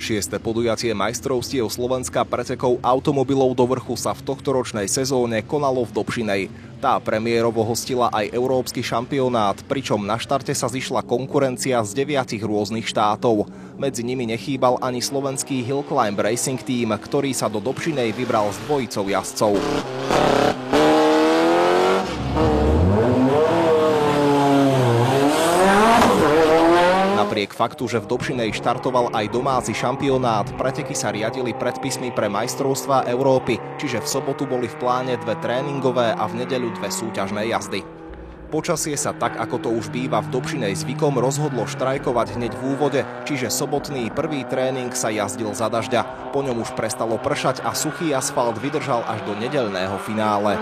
Šieste podujatie majstrovstiev Slovenska pretekov automobilov do vrchu sa v tohtoročnej sezóne konalo v Dobšinej. Tá premiérovo hostila aj európsky šampionát, pričom na štarte sa zišla konkurencia z 9 rôznych štátov. Medzi nimi nechýbal ani slovenský Hillclimb Racing Team, ktorý sa do Dobšinej vybral s dvojicou jazdcov. Napriek faktu, že v Dobšinej štartoval aj domáci šampionát, preteky sa riadili predpismi pre majstrovstvá Európy, čiže v sobotu boli v pláne 2 tréningové a v nedeľu 2 súťažné jazdy. Počasie sa tak, ako to už býva v Dobšinej zvykom, rozhodlo štrajkovať hneď v úvode, čiže sobotný prvý tréning sa jazdil za dažďa. Po ňom už prestalo pršať a suchý asfalt vydržal až do nedeľného finále.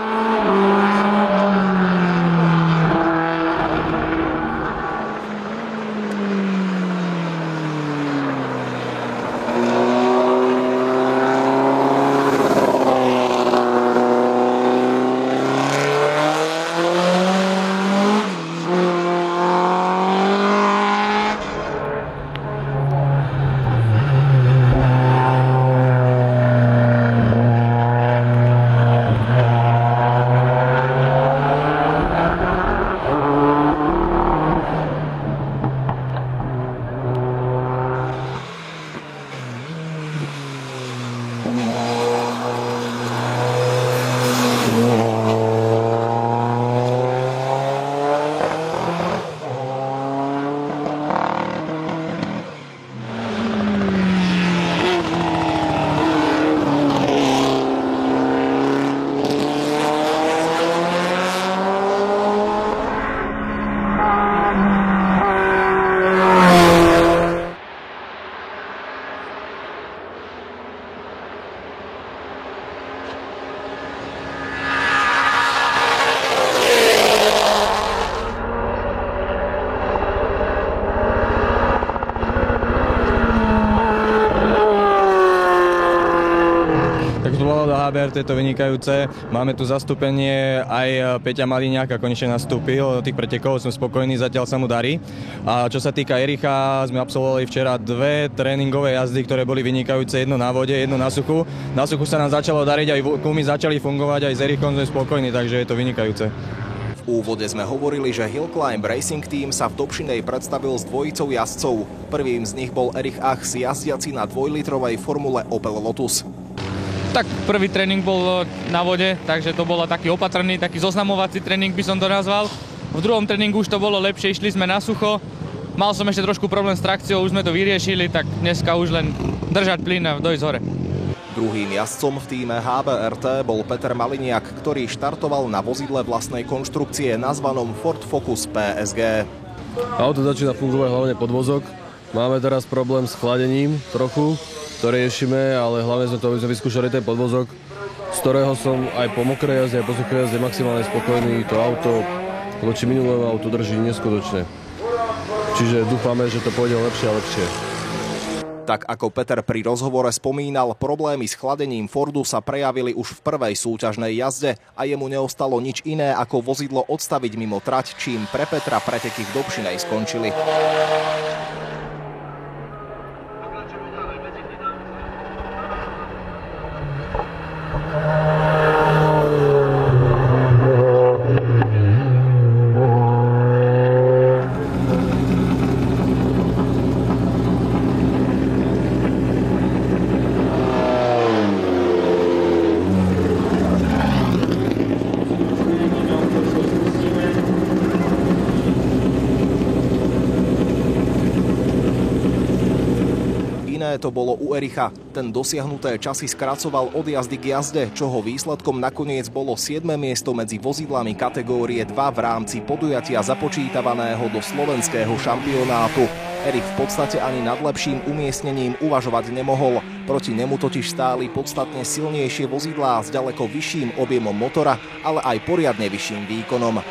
To je to vynikajúce. Máme tu zastúpenie, aj Peťa Maliňák konečne nastúpil do tých pretekov, som spokojný, zatiaľ sa mu darí. A čo sa týka Ericha, sme absolvovali včera 2 tréningové jazdy, ktoré boli vynikajúce, jedno na vode, jedno na suchu. Na suchu sa nám začalo dariť, aj gumy začali fungovať, aj s Erichom sme spokojní, takže je to vynikajúce. V úvode sme hovorili, že Hillclimb Racing Team sa v Dobšinej predstavil s dvojicou jazdcov. Prvým z nich bol Erich Achs, jazdiaci na 2-litrovej formule Opel Lotus. Tak prvý tréning bol na vode, takže to bol taký opatrný, taký zoznamovací tréning by som to nazval. V druhom tréningu už to bolo lepšie, išli sme na sucho. Mal som ešte trošku problém s trakciou, už sme to vyriešili, tak dneska už len držať plyn a dojsť hore. Druhým jazdcom v tíme HBRT bol Peter Maliniak, ktorý štartoval na vozidle vlastnej konštrukcie nazvanom Ford Focus PSG. Auto začína fungovať hlavne podvozok. Máme teraz problém s chladením trochu. To riešime, ale hlavne sme vyskúšali ten podvozok, z ktorého som aj po mokrej jazde, aj po suchej jazde maximálne spokojný. To auto voči minulému autu drží neskutočne. Čiže dúfame, že to pôjde lepšie a lepšie. Tak ako Peter pri rozhovore spomínal, problémy s chladením Fordu sa prejavili už v prvej súťažnej jazde a jemu neostalo nič iné ako vozidlo odstaviť mimo trať, čím pre Petra preteky v Dobšinej skončili. To bolo u Ericha. Ten dosiahnuté časy skracoval od jazdy k jazde, čoho výsledkom nakoniec bolo 7. miesto medzi vozidlami kategórie 2 v rámci podujatia započítavaného do slovenského šampionátu. Erich v podstate ani nad lepším umiestnením uvažovať nemohol. Proti nemu totiž stáli podstatne silnejšie vozidlá s ďaleko vyšším objemom motora, ale aj poriadne vyšším výkonom.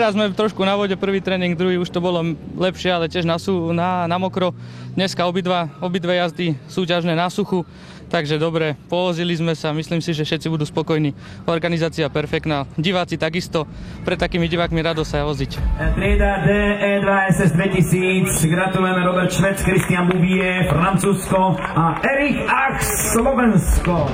Včera sme trošku na vode, prvý tréning, druhý už to bolo lepšie, ale tiež na mokro. Dneska obidve jazdy súťažné na suchu, takže dobre, povozili sme sa, myslím si, že všetci budú spokojní. Organizácia perfektná, diváci takisto, pred takými divákmi rado sa voziť. Trieda DE2 SS 2000, gratulujeme Robert Švec, Christian Bouvier, Francúzsko a Erich Ach, Slovensko.